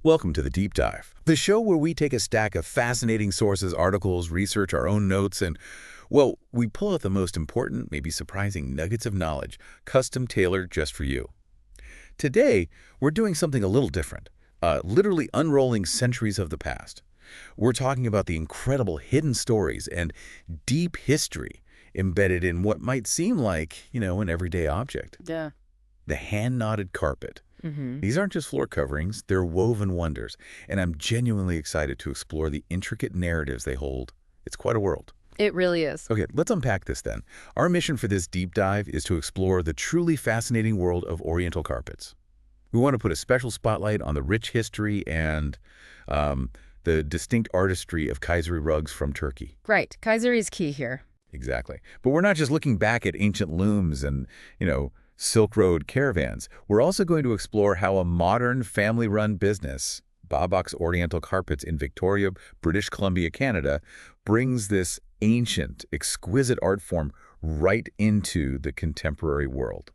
Welcome to the Deep Dive, the show where we take a stack of fascinating sources, articles, research, our own notes, and, well, we pull out the most important, maybe surprising nuggets of knowledge, custom tailored just for you. Today, we're doing something a little different, literally unrolling centuries of the past. We're talking about the incredible hidden stories and deep history embedded in what might seem like, an everyday object. Yeah. The hand-knotted carpet. Mm-hmm. These aren't just floor coverings, they're woven wonders, and I'm genuinely excited to explore the intricate narratives they hold. It's quite a world. It really is. Okay, let's unpack this then. Our mission for this deep dive is to explore the truly fascinating world of Oriental carpets. We want to put a special spotlight on the rich history and the distinct artistry of Kayseri rugs from Turkey. Right. Kayseri is key here. Exactly. But we're not just looking back at ancient looms and, Silk Road caravans. We're also going to explore how a modern family-run business, Babak's Oriental Carpets in Victoria, British Columbia, Canada, brings this ancient, exquisite art form right into the contemporary world.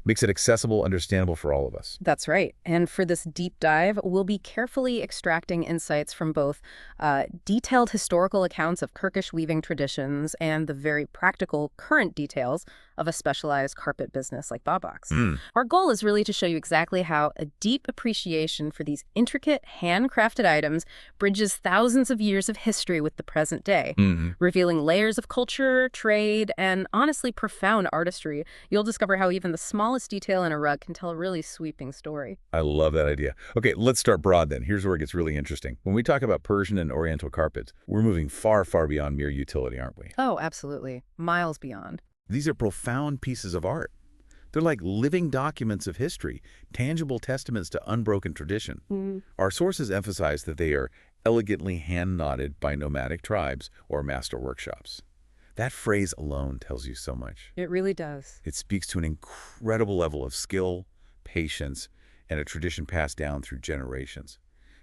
Makes it accessible, understandable for all of us. That's right. And for this deep dive, we'll be carefully extracting insights from both detailed historical accounts of Turkish weaving traditions and the very practical current details of a specialized carpet business like Babak's. Our goal is really to show you exactly how a deep appreciation for these intricate, handcrafted items bridges thousands of years of history with the present day, revealing layers of culture, trade, and honestly profound artistry. You'll discover how even the smallest detail in a rug can tell a really sweeping story. I love that idea. Okay, let's start broad then. Here's where it gets really interesting. When we talk about Persian and Oriental carpets, we're moving far, far beyond mere utility, aren't we? Oh, absolutely. Miles beyond. These are profound pieces of art. They're like living documents of history, tangible testaments to unbroken tradition. Our sources emphasize that they are elegantly hand-knotted by nomadic tribes or master workshops. That phrase alone tells you so much. It really does. It speaks to an incredible level of skill, patience, and a tradition passed down through generations.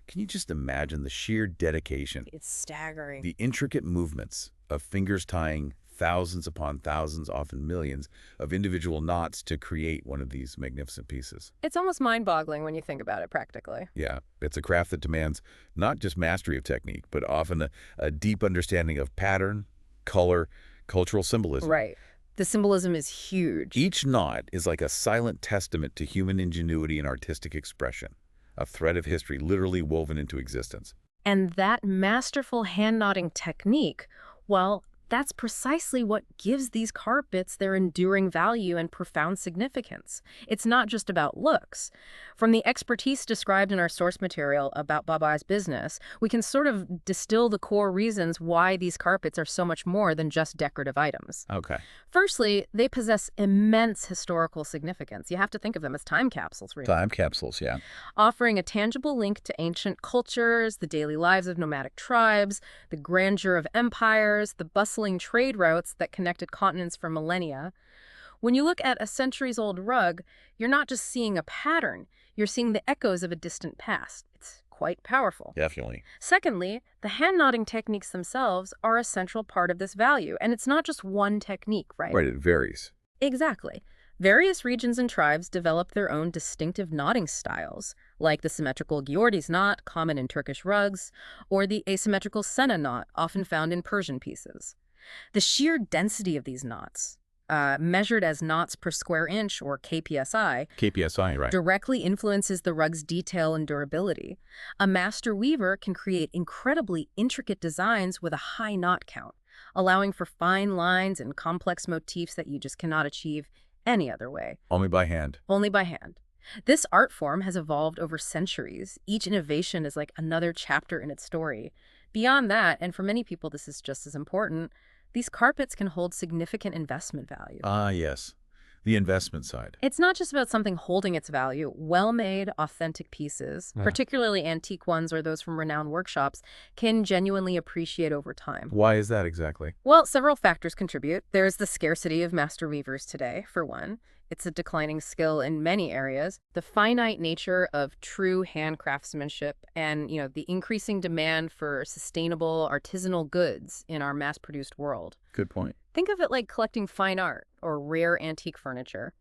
Can you just imagine the sheer dedication, It's staggering. the intricate movements of fingers tying thousands upon thousands, often millions, of individual knots to create one of these magnificent pieces? It's almost mind-boggling when you think about it practically. Yeah, it's a craft that demands not just mastery of technique, but often a deep understanding of pattern, color, cultural symbolism. Right. The symbolism is huge. Each knot is like a silent testament to human ingenuity and artistic expression, a thread of history literally woven into existence. And that masterful hand-knotting technique, well, that's precisely what gives these carpets their enduring value and profound significance. It's not just about looks. From the expertise described in our source material about Babak's business, we can sort of distill the core reasons why these carpets are so much more than just decorative items. Okay. Firstly, they possess immense historical significance. You have to think of them as time capsules, really. Time capsules, yeah. Offering a tangible link to ancient cultures, the daily lives of nomadic tribes, the grandeur of empires, the bustling trade routes that connected continents for millennia. When you look at a centuries-old rug, you're not just seeing a pattern, you're seeing the echoes of a distant past. It's quite powerful. Definitely. Secondly, the hand-knotting techniques themselves are a central part of this value, and it's not just one technique, right? Right, it varies. Exactly. Various regions and tribes develop their own distinctive knotting styles, like the symmetrical Ghiordes knot, common in Turkish rugs, or the asymmetrical Sena knot, often found in Persian pieces. The sheer density of these knots, measured as knots per square inch, or KPSI, KPSI, right. directly influences the rug's detail and durability. A master weaver can create incredibly intricate designs with a high knot count, allowing for fine lines and complex motifs that you just cannot achieve any other way. Only by hand. Only by hand. This art form has evolved over centuries. Each innovation is like another chapter in its story. Beyond that, and for many people this is just as important, these carpets can hold significant investment value. Ah, yes. The investment side. It's not just about something holding its value. Well-made, authentic pieces, particularly antique ones or those from renowned workshops, can genuinely appreciate over time. Why is that exactly? Well, several factors contribute. There's the scarcity of master weavers today, for one. It's a declining skill in many areas. The finite nature of true hand craftsmanship and, the increasing demand for sustainable artisanal goods in our mass-produced world. Good point. Think of it like collecting fine art or rare antique furniture.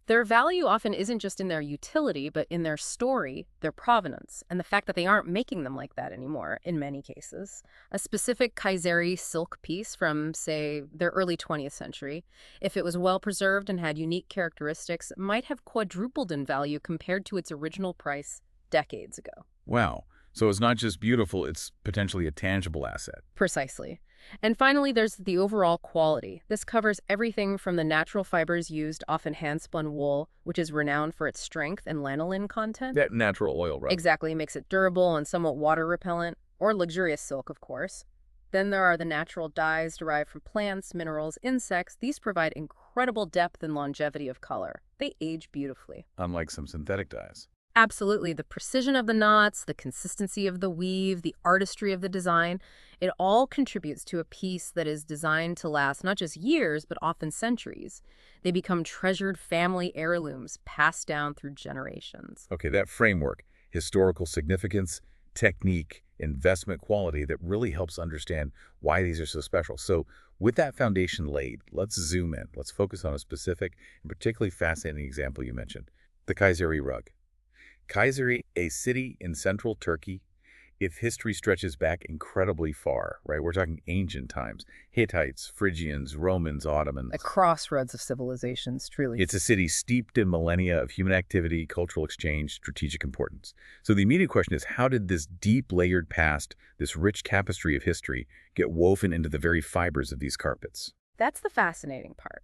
Their value often isn't just in their utility, but in their story, their provenance, and the fact that they aren't making them like that anymore in many cases. A specific Kayseri silk piece from, say, the early 20th century, if it was well preserved and had unique characteristics, might have quadrupled in value compared to its original price decades ago. Wow. So it's not just beautiful, it's potentially a tangible asset. Precisely. And finally, there's the overall quality. This covers everything from the natural fibers used, often hand-spun wool, which is renowned for its strength and lanolin content. That natural oil, right? Exactly, makes it durable and somewhat water-repellent, or luxurious silk, of course. Then there are the natural dyes derived from plants, minerals, insects. These provide incredible depth and longevity of color. They age beautifully. Unlike some synthetic dyes. Absolutely. The precision of the knots, the consistency of the weave, the artistry of the design, it all contributes to a piece that is designed to last not just years, but often centuries. They become treasured family heirlooms passed down through generations. Okay, that framework, historical significance, technique, investment quality, that really helps understand why these are so special. So with that foundation laid, let's zoom in. Let's focus on a specific and particularly fascinating example you mentioned, the Kayseri rug. Kayseri, a city in central Turkey, if history stretches back incredibly far, right? We're talking ancient times, Hittites, Phrygians, Romans, Ottomans. A crossroads of civilizations, truly. It's a city steeped in millennia of human activity, cultural exchange, strategic importance. So the immediate question is, how did this deep layered past, this rich tapestry of history, get woven into the very fibers of these carpets? That's the fascinating part.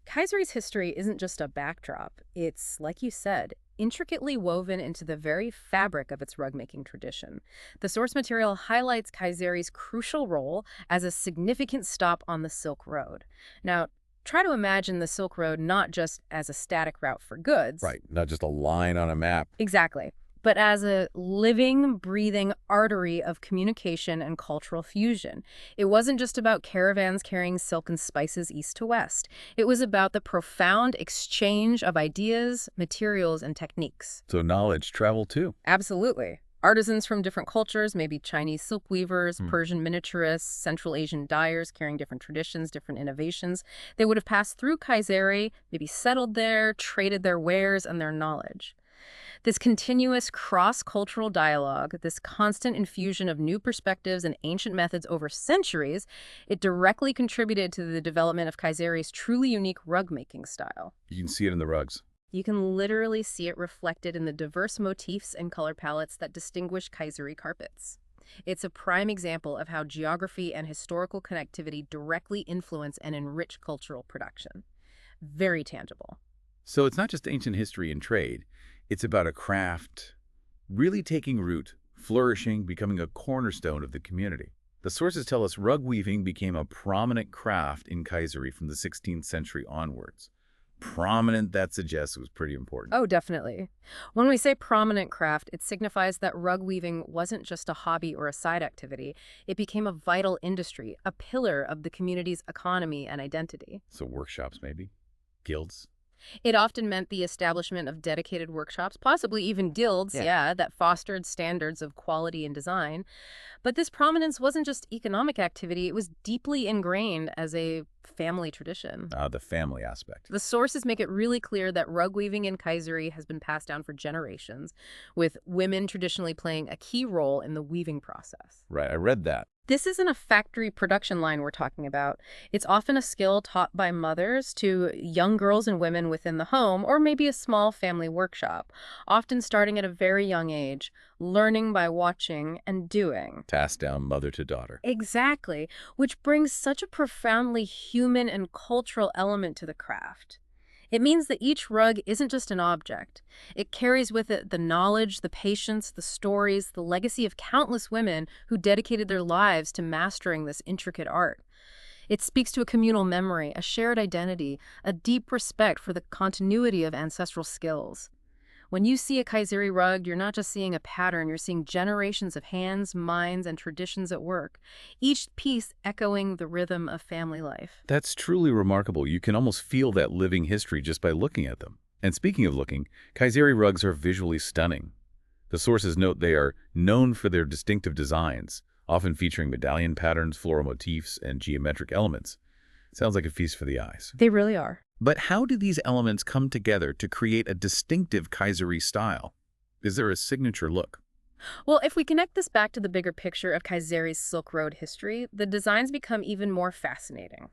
Kayseri's history isn't just a backdrop. It's, like you said, intricately woven into the very fabric of its rug-making tradition. The source material highlights Kayseri's crucial role as a significant stop on the Silk Road. Now, try to imagine the Silk Road not just as a static route for goods. Right, not just a line on a map. Exactly. But as a living, breathing artery of communication and cultural fusion. It wasn't just about caravans carrying silk and spices east to west. It was about the profound exchange of ideas, materials, and techniques. So knowledge traveled too. Absolutely. Artisans from different cultures, maybe Chinese silk weavers, Persian miniaturists, Central Asian dyers carrying different traditions, different innovations. They would have passed through Kayseri, maybe settled there, traded their wares and their knowledge. This continuous cross-cultural dialogue, this constant infusion of new perspectives and ancient methods over centuries, it directly contributed to the development of Kayseri's truly unique rug-making style. You can see it in the rugs. You can literally see it reflected in the diverse motifs and color palettes that distinguish Kayseri carpets. It's a prime example of how geography and historical connectivity directly influence and enrich cultural production. Very tangible. So it's not just ancient history and trade. It's about a craft really taking root, flourishing, becoming a cornerstone of the community. The sources tell us rug weaving became a prominent craft in Kayseri from the 16th century onwards. Prominent, that suggests it was pretty important. Oh, definitely. When we say prominent craft, it signifies that rug weaving wasn't just a hobby or a side activity. It became a vital industry, a pillar of the community's economy and identity. So workshops, maybe? Guilds? It often meant the establishment of dedicated workshops, possibly even guilds, that fostered standards of quality and design. But this prominence wasn't just economic activity, it was deeply ingrained as a family tradition. The family aspect. The sources make it really clear that rug weaving in Kayseri has been passed down for generations, with women traditionally playing a key role in the weaving process. Right, I read that. This isn't a factory production line we're talking about. It's often a skill taught by mothers to young girls and women within the home, or maybe a small family workshop, often starting at a very young age, learning by watching and doing. Passed down mother to daughter. Exactly, which brings such a profoundly human and cultural element to the craft. It means that each rug isn't just an object. It carries with it the knowledge, the patience, the stories, the legacy of countless women who dedicated their lives to mastering this intricate art. It speaks to a communal memory, a shared identity, a deep respect for the continuity of ancestral skills. When you see a Kayseri rug, you're not just seeing a pattern, you're seeing generations of hands, minds, and traditions at work, each piece echoing the rhythm of family life. That's truly remarkable. You can almost feel that living history just by looking at them. And speaking of looking, Kayseri rugs are visually stunning. The sources note they are known for their distinctive designs, often featuring medallion patterns, floral motifs, and geometric elements. Sounds like a feast for the eyes. They really are. But how do these elements come together to create a distinctive Kayseri style? Is there a signature look? Well, if we connect this back to the bigger picture of Kayseri's Silk Road history, the designs become even more fascinating.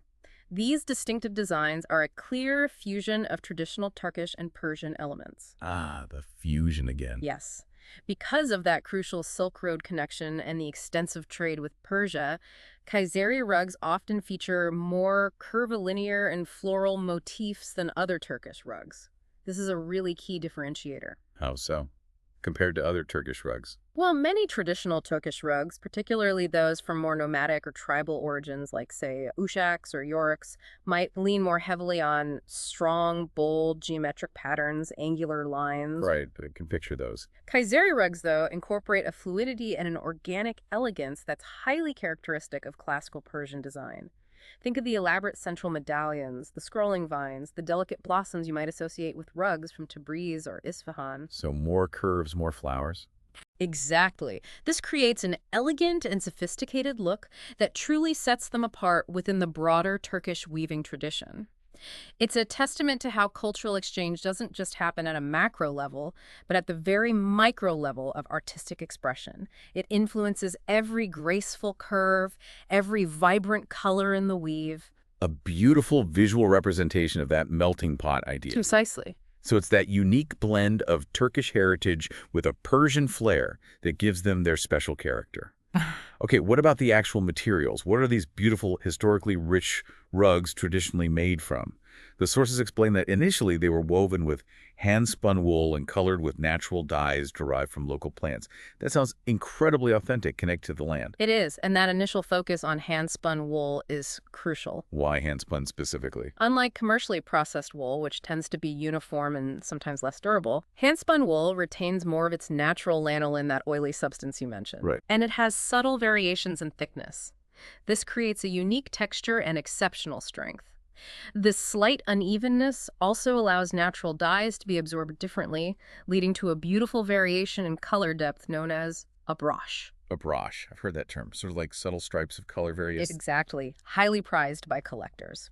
These distinctive designs are a clear fusion of traditional Turkish and Persian elements. Ah, the fusion again. Yes. Because of that crucial Silk Road connection and the extensive trade with Persia, Kayseri rugs often feature more curvilinear and floral motifs than other Turkish rugs. This is a really key differentiator. How so? Compared to other Turkish rugs. Well, many traditional Turkish rugs, particularly those from more nomadic or tribal origins like, say, Ushaks or Yorks, might lean more heavily on strong, bold, geometric patterns, angular lines. Right, I can picture those. Kayseri rugs, though, incorporate a fluidity and an organic elegance that's highly characteristic of classical Persian design. Think of the elaborate central medallions, the scrolling vines, the delicate blossoms you might associate with rugs from Tabriz or Isfahan. So more curves, more flowers? Exactly. This creates an elegant and sophisticated look that truly sets them apart within the broader Turkish weaving tradition. It's a testament to how cultural exchange doesn't just happen at a macro level, but at the very micro level of artistic expression. It influences every graceful curve, every vibrant color in the weave. A beautiful visual representation of that melting pot idea. Precisely. So it's that unique blend of Turkish heritage with a Persian flair that gives them their special character. Okay, what about the actual materials? What are these beautiful, historically rich rugs traditionally made from? The sources explain that initially they were woven with hand-spun wool and colored with natural dyes derived from local plants. That sounds incredibly authentic, connected to the land. It is, and that initial focus on hand-spun wool is crucial. Why hand-spun specifically? Unlike commercially processed wool, which tends to be uniform and sometimes less durable, hand-spun wool retains more of its natural lanolin, that oily substance you mentioned. Right. And it has subtle variations in thickness. This creates a unique texture and exceptional strength. This slight unevenness also allows natural dyes to be absorbed differently, leading to a beautiful variation in color depth known as a broche. A broche. I've heard that term. Sort of like subtle stripes of color variation. Exactly. Highly prized by collectors.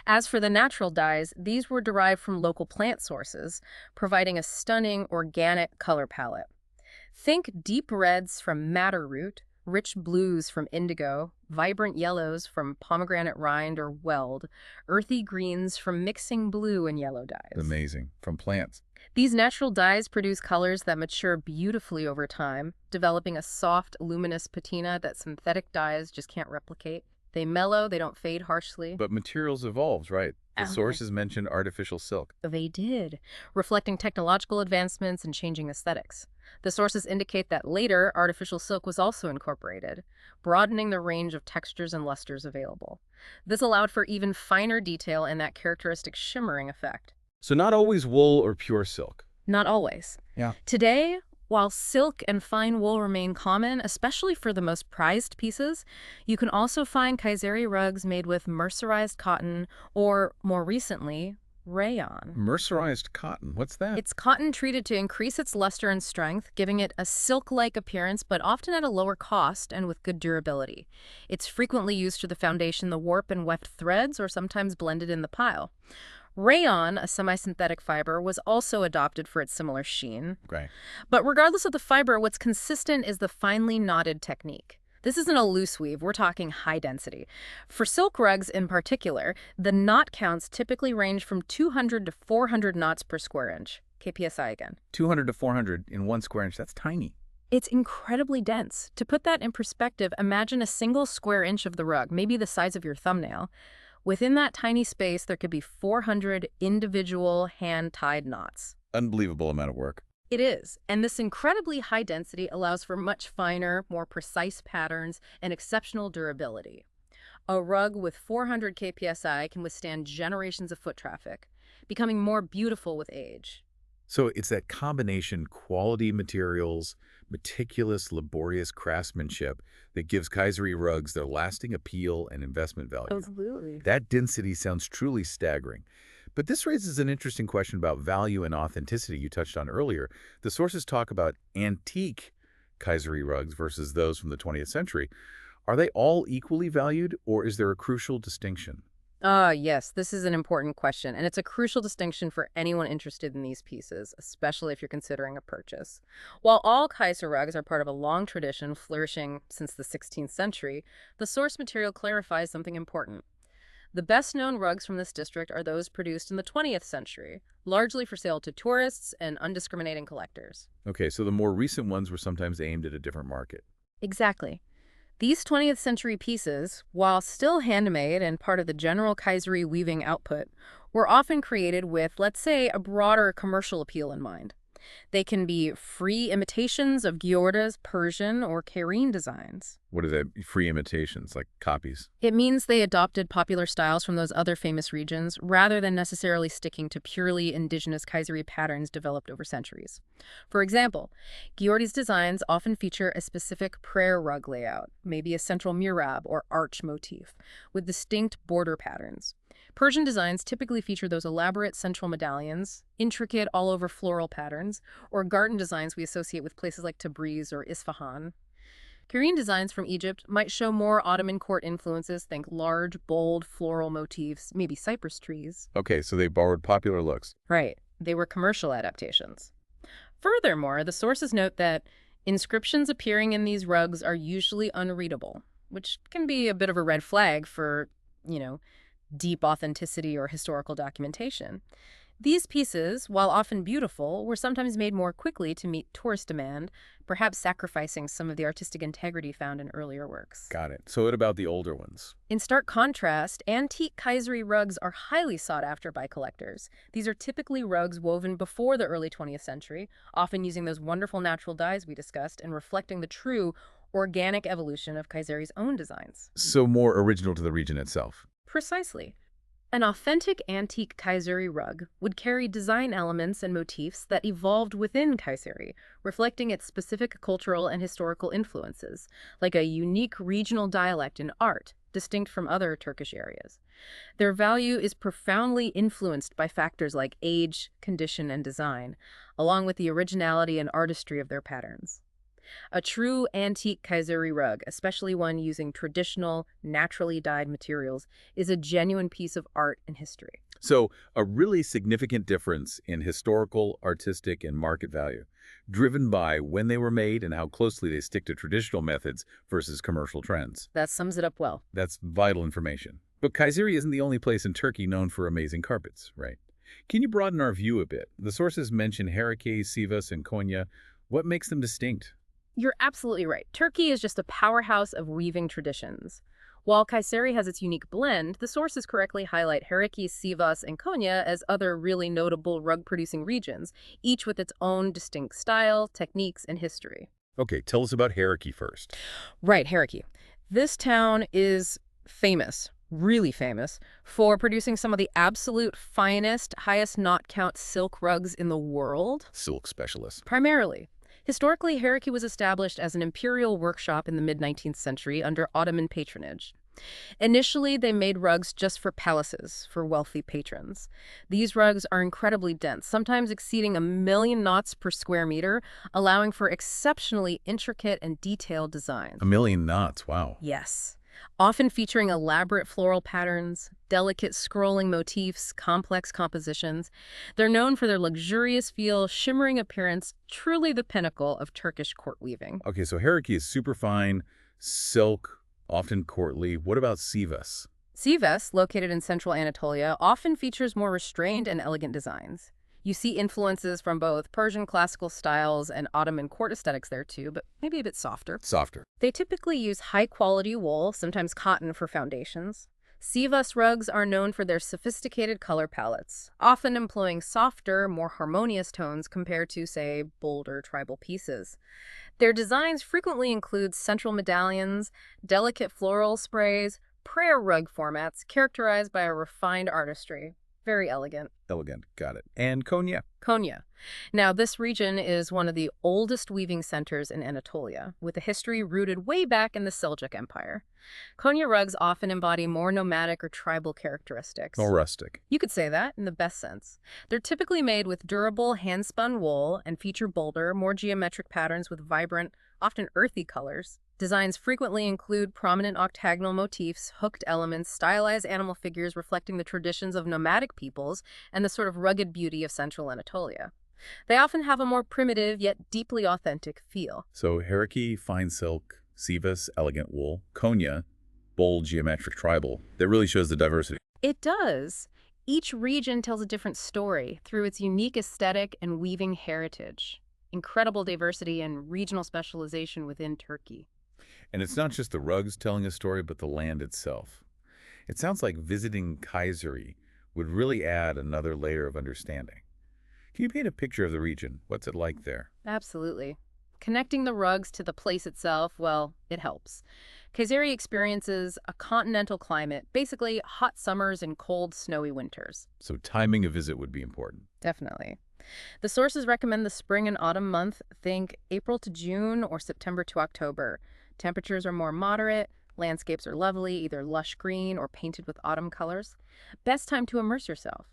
As for the natural dyes, these were derived from local plant sources, providing a stunning organic color palette. Think deep reds from madder root, rich blues from indigo, vibrant yellows from pomegranate rind or weld, earthy greens from mixing blue and yellow dyes. Amazing. From plants. These natural dyes produce colors that mature beautifully over time, developing a soft, luminous patina that synthetic dyes just can't replicate. They mellow, they don't fade harshly. But materials evolves, right? The Okay. sources mentioned artificial silk. They did, reflecting technological advancements and changing aesthetics. The sources indicate that later, artificial silk was also incorporated, broadening the range of textures and lusters available. This allowed for even finer detail and that characteristic shimmering effect. So not always wool or pure silk. Not always. Yeah. Today, while silk and fine wool remain common, especially for the most prized pieces, you can also find Kayseri rugs made with mercerized cotton or, more recently, rayon. Mercerized cotton. What's that? It's cotton treated to increase its luster and strength, giving it a silk-like appearance, but often at a lower cost and with good durability. It's frequently used to the foundation the warp and weft threads, or sometimes blended in the pile. Rayon, a semi-synthetic fiber, was also adopted for its similar sheen. Okay. But regardless of the fiber, what's consistent is the finely knotted technique. This isn't a loose weave, we're talking high density. For silk rugs in particular, the knot counts typically range from 200 to 400 knots per square inch. KPSI again. 200 to 400 in 1 square inch. That's tiny. It's incredibly dense. To put that in perspective, imagine a single square inch of the rug, maybe the size of your thumbnail. Within that tiny space, there could be 400 individual hand-tied knots. Unbelievable amount of work. It is, and this incredibly high density allows for much finer, more precise patterns and exceptional durability. A rug with 400 kpsi can withstand generations of foot traffic, becoming more beautiful with age. So it's that combination quality materials, meticulous, laborious craftsmanship that gives Kayseri rugs their lasting appeal and investment value. Absolutely. That density sounds truly staggering. But this raises an interesting question about value and authenticity you touched on earlier. The sources talk about antique Kayseri rugs versus those from the 20th century. Are they all equally valued, or is there a crucial distinction? Ah, yes, this is an important question, and it's a crucial distinction for anyone interested in these pieces, especially if you're considering a purchase. While all Kaiser rugs are part of a long tradition flourishing since the 16th century, the source material clarifies something important. The best known rugs from this district are those produced in the 20th century, largely for sale to tourists and undiscriminating collectors. Okay, so the more recent ones were sometimes aimed at a different market. Exactly. These 20th century pieces, while still handmade and part of the general Kayseri weaving output, were often created with, let's say, a broader commercial appeal in mind. They can be free imitations of Ghiordes, Persian, or Cairene designs. What are the free imitations, like copies? It means they adopted popular styles from those other famous regions rather than necessarily sticking to purely indigenous Kayseri patterns developed over centuries. For example, Ghiordes designs often feature a specific prayer rug layout, maybe a central mihrab or arch motif, with distinct border patterns. Persian designs typically feature those elaborate central medallions, intricate all-over floral patterns, or garden designs we associate with places like Tabriz or Isfahan. Cairene designs from Egypt might show more Ottoman court influences, think large, bold floral motifs, maybe cypress trees. Okay, so they borrowed popular looks. Right, they were commercial adaptations. Furthermore, the sources note that inscriptions appearing in these rugs are usually unreadable, which can be a bit of a red flag for, you know, deep authenticity or historical documentation. These pieces, while often beautiful, were sometimes made more quickly to meet tourist demand, perhaps sacrificing some of the artistic integrity found in earlier works. Got it. So what about the older ones? In stark contrast, antique Kayseri rugs are highly sought after by collectors. These are typically rugs woven before the early 20th century, often using those wonderful natural dyes we discussed and reflecting the true organic evolution of Kayseri's own designs. So more original to the region itself. Precisely. An authentic antique Kayseri rug would carry design elements and motifs that evolved within Kayseri, reflecting its specific cultural and historical influences, like a unique regional dialect in art, distinct from other Turkish areas. Their value is profoundly influenced by factors like age, condition, and design, along with the originality and artistry of their patterns. A true antique Kayseri rug, especially one using traditional, naturally dyed materials, is a genuine piece of art and history. So a really significant difference in historical, artistic, and market value, driven by when they were made and how closely they stick to traditional methods versus commercial trends. That sums it up well. That's vital information. But Kayseri isn't the only place in Turkey known for amazing carpets, right? Can you broaden our view a bit? The sources mention Harekay, Sivas, and Konya. What makes them distinct? You're absolutely right. Turkey is just a powerhouse of weaving traditions. While Kayseri has its unique blend, the sources correctly highlight Harekay, Sivas, and Konya as other really notable rug-producing regions, each with its own distinct style, techniques, and history. Okay, tell us about Harekay first. Right, Harekay. This town is famous, really famous, for producing some of the absolute finest, highest knot count silk rugs in the world. Silk specialist. Primarily. Historically, Harekay was established as an imperial workshop in the mid-19th century under Ottoman patronage. Initially, they made rugs just for palaces, for wealthy patrons. These rugs are incredibly dense, sometimes exceeding 1,000,000 knots per square meter, allowing for exceptionally intricate and detailed designs. 1,000,000 knots, wow. Yes. Often featuring elaborate floral patterns, delicate scrolling motifs, complex compositions. They're known for their luxurious feel, shimmering appearance, truly the pinnacle of Turkish court weaving. Okay, so Harekay is super fine, silk, often courtly. What about Sivas? Sivas, located in central Anatolia, often features more restrained and elegant designs. You see influences from both Persian classical styles and Ottoman court aesthetics there too, but maybe a bit softer. Softer. They typically use high-quality wool, sometimes cotton, for foundations. Sivas rugs are known for their sophisticated color palettes, often employing softer, more harmonious tones compared to, say, bolder tribal pieces. Their designs frequently include central medallions, delicate floral sprays, prayer rug formats characterized by a refined artistry. Very elegant. Elegant, got it. And Konya? Konya. Now, this region is one of the oldest weaving centers in Anatolia, with a history rooted way back in the Seljuk Empire. Konya rugs often embody more nomadic or tribal characteristics. More rustic. You could say that in the best sense. They're typically made with durable, hand-spun wool and feature bolder, more geometric patterns with vibrant, often earthy colors. Designs frequently include prominent octagonal motifs, hooked elements, stylized animal figures reflecting the traditions of nomadic peoples and the sort of rugged beauty of central Anatolia. They often have a more primitive yet deeply authentic feel. So Hariki, fine silk, Sivas, elegant wool, Konya, bold geometric tribal. That really shows the diversity. It does. Each region tells a different story through its unique aesthetic and weaving heritage. Incredible diversity and regional specialization within Turkey. And it's not just the rugs telling a story, but the land itself. It sounds like visiting Kayseri would really add another layer of understanding. Can you paint a picture of the region? What's it like there? Absolutely. Connecting the rugs to the place itself, well, it helps. Kayseri experiences a continental climate, basically hot summers and cold, snowy winters. So timing a visit would be important. Definitely. The sources recommend the spring and autumn month, think April to June or September to October. Temperatures are more moderate, landscapes are lovely, either lush green or painted with autumn colors. Best time to immerse yourself.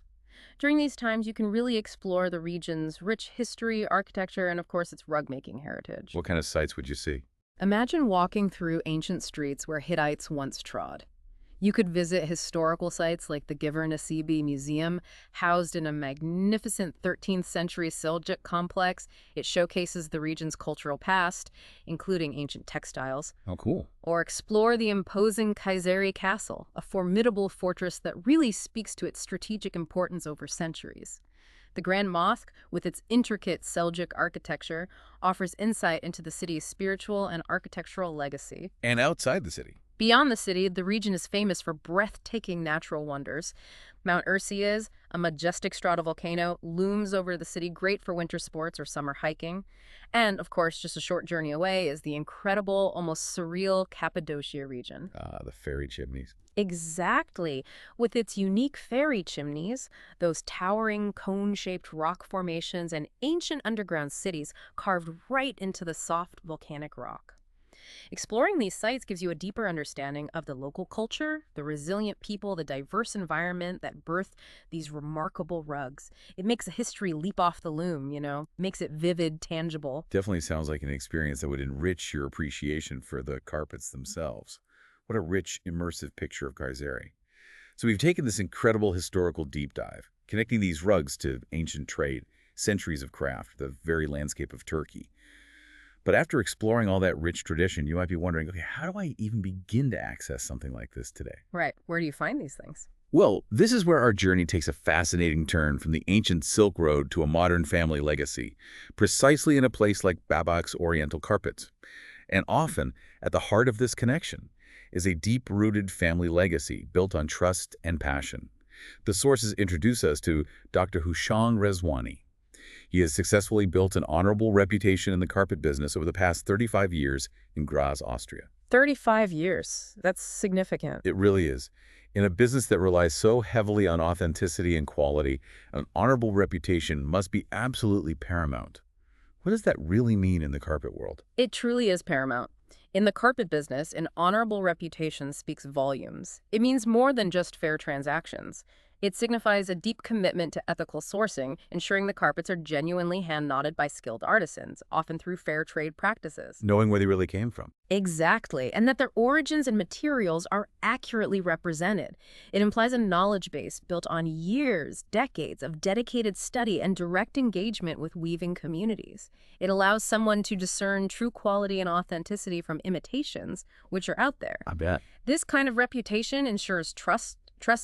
During these times, you can really explore the region's rich history, architecture, and of course its rug-making heritage. What kind of sights would you see? Imagine walking through ancient streets where Hittites once trod. You could visit historical sites like the Ghiordes Museum, housed in a magnificent 13th century Seljuk complex. It showcases the region's cultural past, including ancient textiles. Oh, cool. Or explore the imposing Kayseri Castle, a formidable fortress that really speaks to its strategic importance over centuries. The Grand Mosque, with its intricate Seljuk architecture, offers insight into the city's spiritual and architectural legacy. And outside the city? Beyond the city, the region is famous for breathtaking natural wonders. Mount Erciyes, a majestic stratovolcano, looms over the city, great for winter sports or summer hiking. And, of course, just a short journey away is the incredible, almost surreal Cappadocia region. Ah, the fairy chimneys. Exactly. With its unique fairy chimneys, those towering cone-shaped rock formations, and ancient underground cities carved right into the soft volcanic rock. Exploring these sites gives you a deeper understanding of the local culture, the resilient people, the diverse environment that birthed these remarkable rugs. It makes a history leap off the loom, makes it vivid, tangible. Definitely sounds like an experience that would enrich your appreciation for the carpets themselves. What a rich, immersive picture of Kayseri. So we've taken this incredible historical deep dive, connecting these rugs to ancient trade, centuries of craft, the very landscape of Turkey. But after exploring all that rich tradition, you might be wondering, okay, how do I even begin to access something like this today? Right. Where do you find these things? Well, this is where our journey takes a fascinating turn from the ancient Silk Road to a modern family legacy, precisely in a place like Babak's Oriental carpets. And often, at the heart of this connection, is a deep-rooted family legacy built on trust and passion. The sources introduce us to Dr. Hushang Rezwani. He has successfully built an honorable reputation in the carpet business over the past 35 years in Graz, Austria. 35 years. That's significant. It really is. In a business that relies so heavily on authenticity and quality, an honorable reputation must be absolutely paramount. What does that really mean in the carpet world? It truly is paramount. In the carpet business, an honorable reputation speaks volumes. It means more than just fair transactions. It signifies a deep commitment to ethical sourcing, ensuring the carpets are genuinely hand-knotted by skilled artisans, often through fair trade practices. Knowing where they really came from. Exactly, and that their origins and materials are accurately represented. It implies a knowledge base built on years, decades of dedicated study and direct engagement with weaving communities. It allows someone to discern true quality and authenticity from imitations, which are out there. I bet. This kind of reputation ensures trust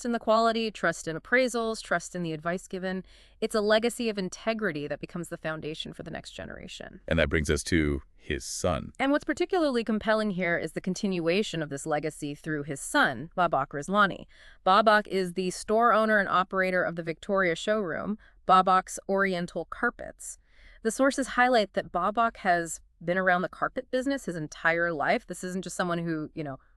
in the quality, trust in appraisals, trust in the advice given. It's a legacy of integrity that becomes the foundation for the next generation. And that brings us to his son. And what's particularly compelling here is the continuation of this legacy through his son, Babak Rizlani. Babak is the store owner and operator of the Victoria showroom, Babak's Oriental Carpets. The sources highlight that Babak has been around the carpet business his entire life. This isn't just someone who,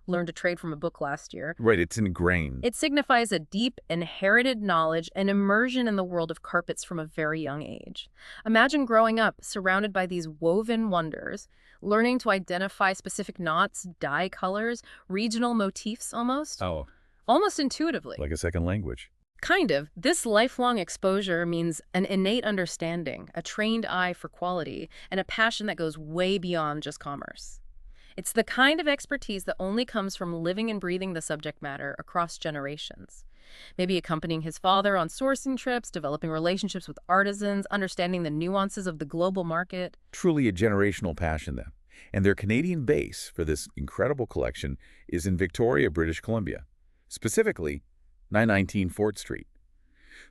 learned to trade from a book last year. Right, it's ingrained. It signifies a deep, inherited knowledge and immersion in the world of carpets from a very young age. Imagine growing up surrounded by these woven wonders, learning to identify specific knots, dye colors, regional motifs almost. Oh. Almost intuitively. Like a second language. Kind of. This lifelong exposure means an innate understanding, a trained eye for quality, and a passion that goes way beyond just commerce. It's the kind of expertise that only comes from living and breathing the subject matter across generations. Maybe accompanying his father on sourcing trips, developing relationships with artisans, understanding the nuances of the global market. Truly a generational passion, then. And their Canadian base for this incredible collection is in Victoria, British Columbia, specifically 919 Fort Street.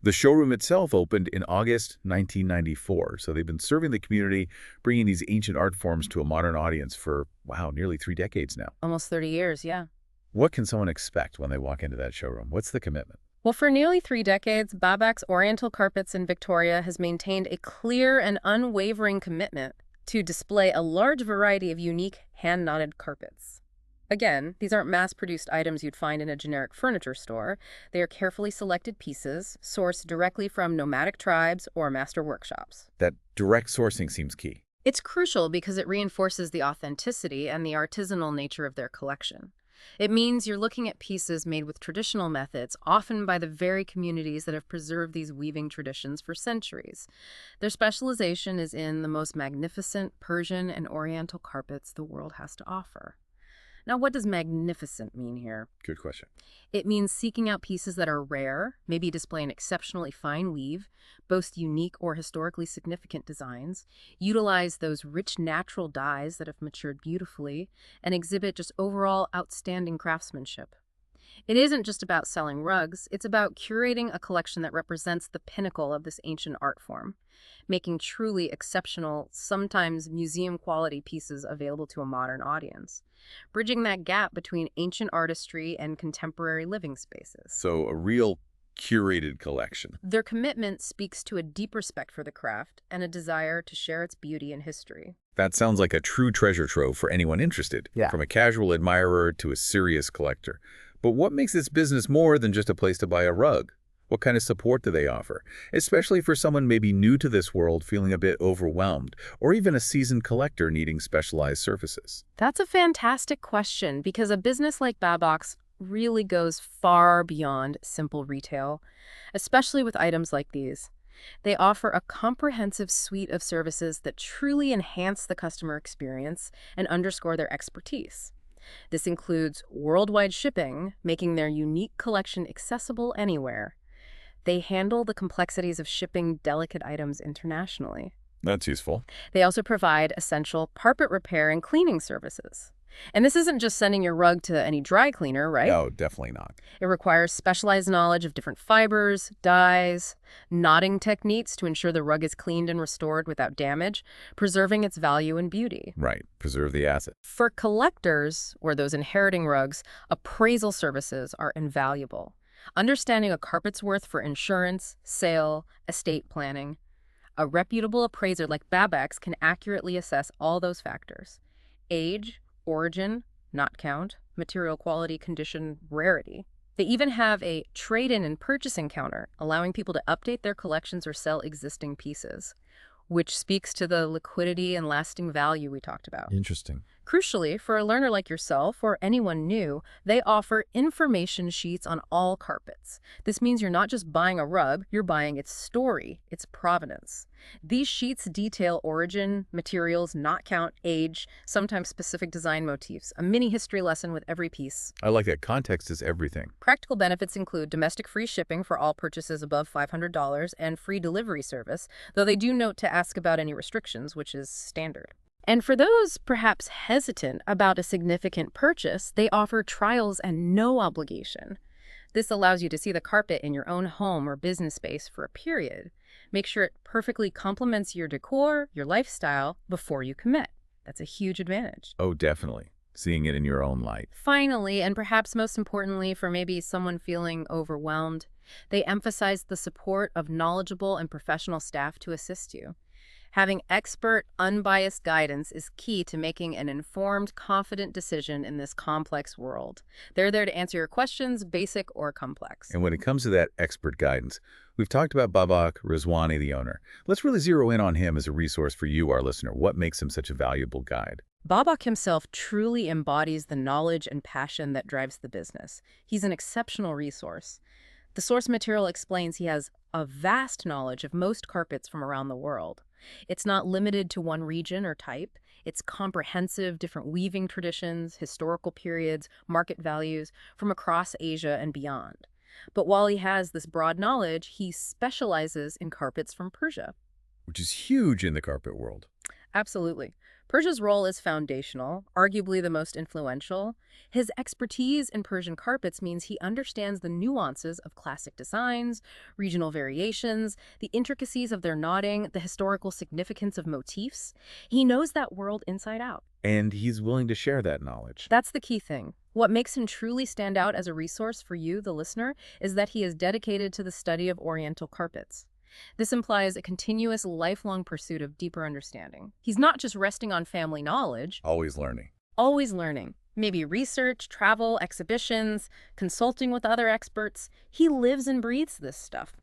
The showroom itself opened in August 1994, so they've been serving the community, bringing these ancient art forms to a modern audience for, wow, nearly 3 decades now. Almost 30 years, yeah. What can someone expect when they walk into that showroom? What's the commitment? Well, for nearly 3 decades, Babak's Oriental Carpets in Victoria has maintained a clear and unwavering commitment to display a large variety of unique hand-knotted carpets. Again, these aren't mass-produced items you'd find in a generic furniture store. They are carefully selected pieces, sourced directly from nomadic tribes or master workshops. That direct sourcing seems key. It's crucial because it reinforces the authenticity and the artisanal nature of their collection. It means you're looking at pieces made with traditional methods, often by the very communities that have preserved these weaving traditions for centuries. Their specialization is in the most magnificent Persian and Oriental carpets the world has to offer. Now, what does magnificent mean here? Good question. It means seeking out pieces that are rare, maybe display an exceptionally fine weave, boast unique or historically significant designs, utilize those rich natural dyes that have matured beautifully, and exhibit just overall outstanding craftsmanship. It isn't just about selling rugs, it's about curating a collection that represents the pinnacle of this ancient art form, making truly exceptional, sometimes museum-quality pieces available to a modern audience, bridging that gap between ancient artistry and contemporary living spaces. So a real curated collection. Their commitment speaks to a deep respect for the craft and a desire to share its beauty and history. That sounds like a true treasure trove for anyone interested, from a casual admirer to a serious collector. But what makes this business more than just a place to buy a rug? What kind of support do they offer? Especially for someone maybe new to this world feeling a bit overwhelmed, or even a seasoned collector needing specialized services. That's a fantastic question because a business like Babak's really goes far beyond simple retail, especially with items like these. They offer a comprehensive suite of services that truly enhance the customer experience and underscore their expertise. This includes worldwide shipping, making their unique collection accessible anywhere. They handle the complexities of shipping delicate items internationally. That's useful. They also provide essential carpet repair and cleaning services. And this isn't just sending your rug to any dry cleaner, right? No, definitely not. It requires specialized knowledge of different fibers, dyes, knotting techniques to ensure the rug is cleaned and restored without damage, preserving its value and beauty. Right. Preserve the asset. For collectors, or those inheriting rugs, appraisal services are invaluable. Understanding a carpet's worth for insurance, sale, estate planning. A reputable appraiser like Babak's can accurately assess all those factors: age, origin, knot count, material quality, condition, rarity. They even have a trade-in and purchasing counter, allowing people to update their collections or sell existing pieces, which speaks to the liquidity and lasting value we talked about. Interesting. Crucially, for a learner like yourself or anyone new, they offer information sheets on all carpets. This means you're not just buying a rug, you're buying its story, its provenance. These sheets detail origin, materials, knot count, age, sometimes specific design motifs, a mini history lesson with every piece. I like that. Context is everything. Practical benefits include domestic free shipping for all purchases above $500 and free delivery service, though they do note to ask about any restrictions, which is standard. And for those perhaps hesitant about a significant purchase, they offer trials and no obligation. This allows you to see the carpet in your own home or business space for a period. Make sure it perfectly complements your decor, your lifestyle, before you commit. That's a huge advantage. Oh, definitely. Seeing it in your own light. Finally, and perhaps most importantly for maybe someone feeling overwhelmed, they emphasize the support of knowledgeable and professional staff to assist you. Having expert, unbiased guidance is key to making an informed, confident decision in this complex world. They're there to answer your questions, basic or complex. And when it comes to that expert guidance, we've talked about Babak Rizwani, the owner. Let's really zero in on him as a resource for you, our listener. What makes him such a valuable guide? Babak himself truly embodies the knowledge and passion that drives the business. He's an exceptional resource. The source material explains he has a vast knowledge of most carpets from around the world. It's not limited to one region or type. It's comprehensive, different weaving traditions, historical periods, market values from across Asia and beyond. But while he has this broad knowledge, he specializes in carpets from Persia. Which is huge in the carpet world. Absolutely. Persia's role is foundational, arguably the most influential. His expertise in Persian carpets means he understands the nuances of classic designs, regional variations, the intricacies of their knotting, the historical significance of motifs. He knows that world inside out. And he's willing to share that knowledge. That's the key thing. What makes him truly stand out as a resource for you, the listener, is that he is dedicated to the study of Oriental carpets. This implies a continuous, lifelong pursuit of deeper understanding. He's not just resting on family knowledge. Always learning. Always learning. Maybe research, travel, exhibitions, consulting with other experts. He lives and breathes this stuff.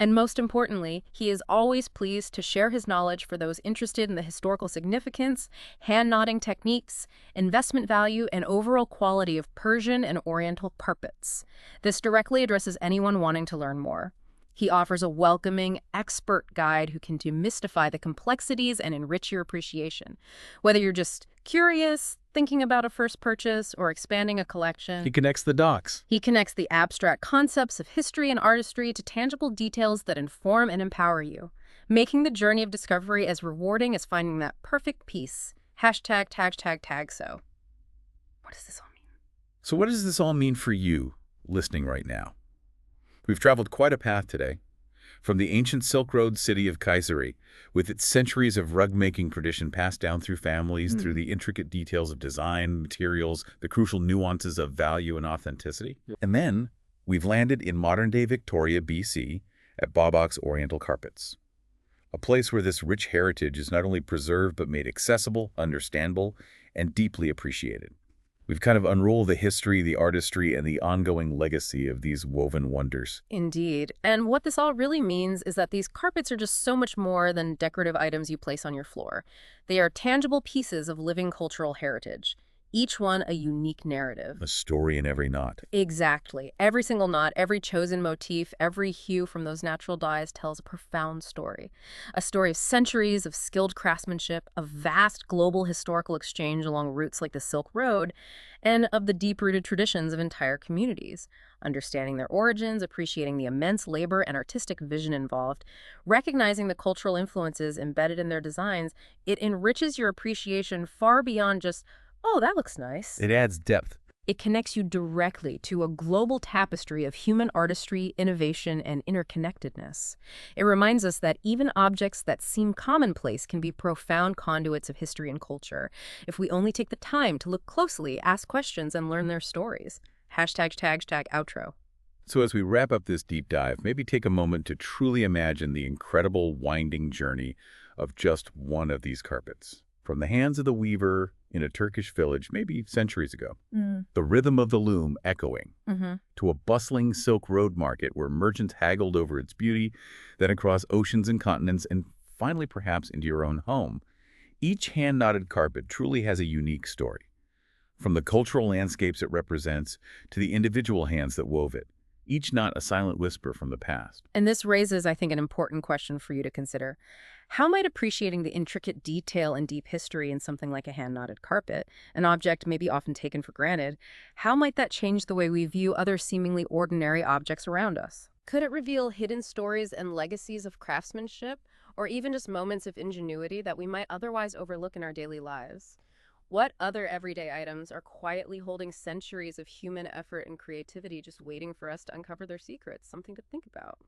And most importantly, he is always pleased to share his knowledge for those interested in the historical significance, hand-knotting techniques, investment value, and overall quality of Persian and Oriental carpets. This directly addresses anyone wanting to learn more. He offers a welcoming, expert guide who can demystify the complexities and enrich your appreciation. Whether you're just curious, thinking about a first purchase, or expanding a collection. He connects the dots. He connects the abstract concepts of history and artistry to tangible details that inform and empower you, making the journey of discovery as rewarding as finding that perfect piece. Hashtag, tag, so. What does this all mean? So what does this all mean for you, listening right now? We've traveled quite a path today, from the ancient Silk Road city of Kayseri, with its centuries of rug-making tradition passed down through families, through the intricate details of design, materials, the crucial nuances of value and authenticity. And then we've landed in modern-day Victoria, BC, at Babak's Oriental Carpets, a place where this rich heritage is not only preserved but made accessible, understandable, and deeply appreciated. We've kind of unrolled the history, the artistry, and the ongoing legacy of these woven wonders. Indeed. And what this all really means is that these carpets are just so much more than decorative items you place on your floor. They are tangible pieces of living cultural heritage, each one a unique narrative. A story in every knot. Exactly. Every single knot, every chosen motif, every hue from those natural dyes tells a profound story. A story of centuries of skilled craftsmanship, of vast global historical exchange along routes like the Silk Road, and of the deep-rooted traditions of entire communities. Understanding their origins, appreciating the immense labor and artistic vision involved, recognizing the cultural influences embedded in their designs, it enriches your appreciation far beyond just, oh, that looks nice. It adds depth. It connects you directly to a global tapestry of human artistry, innovation, and interconnectedness. It reminds us that even objects that seem commonplace can be profound conduits of history and culture if we only take the time to look closely, ask questions, and learn their stories. Hashtag, tag, outro. So as we wrap up this deep dive, maybe take a moment to truly imagine the incredible winding journey of just one of these carpets. From the hands of the weaver in a Turkish village maybe centuries ago, the rhythm of the loom echoing, to a bustling Silk Road market where merchants haggled over its beauty, then across oceans and continents, and finally perhaps into your own home. Each hand-knotted carpet truly has a unique story, from the cultural landscapes it represents to the individual hands that wove it, each knot a silent whisper from the past. And this raises, I think, an important question for you to consider. How might appreciating the intricate detail and deep history in something like a hand-knotted carpet, an object maybe often taken for granted, how might that change the way we view other seemingly ordinary objects around us? Could it reveal hidden stories and legacies of craftsmanship, or even just moments of ingenuity that we might otherwise overlook in our daily lives? What other everyday items are quietly holding centuries of human effort and creativity just waiting for us to uncover their secrets? Something to think about.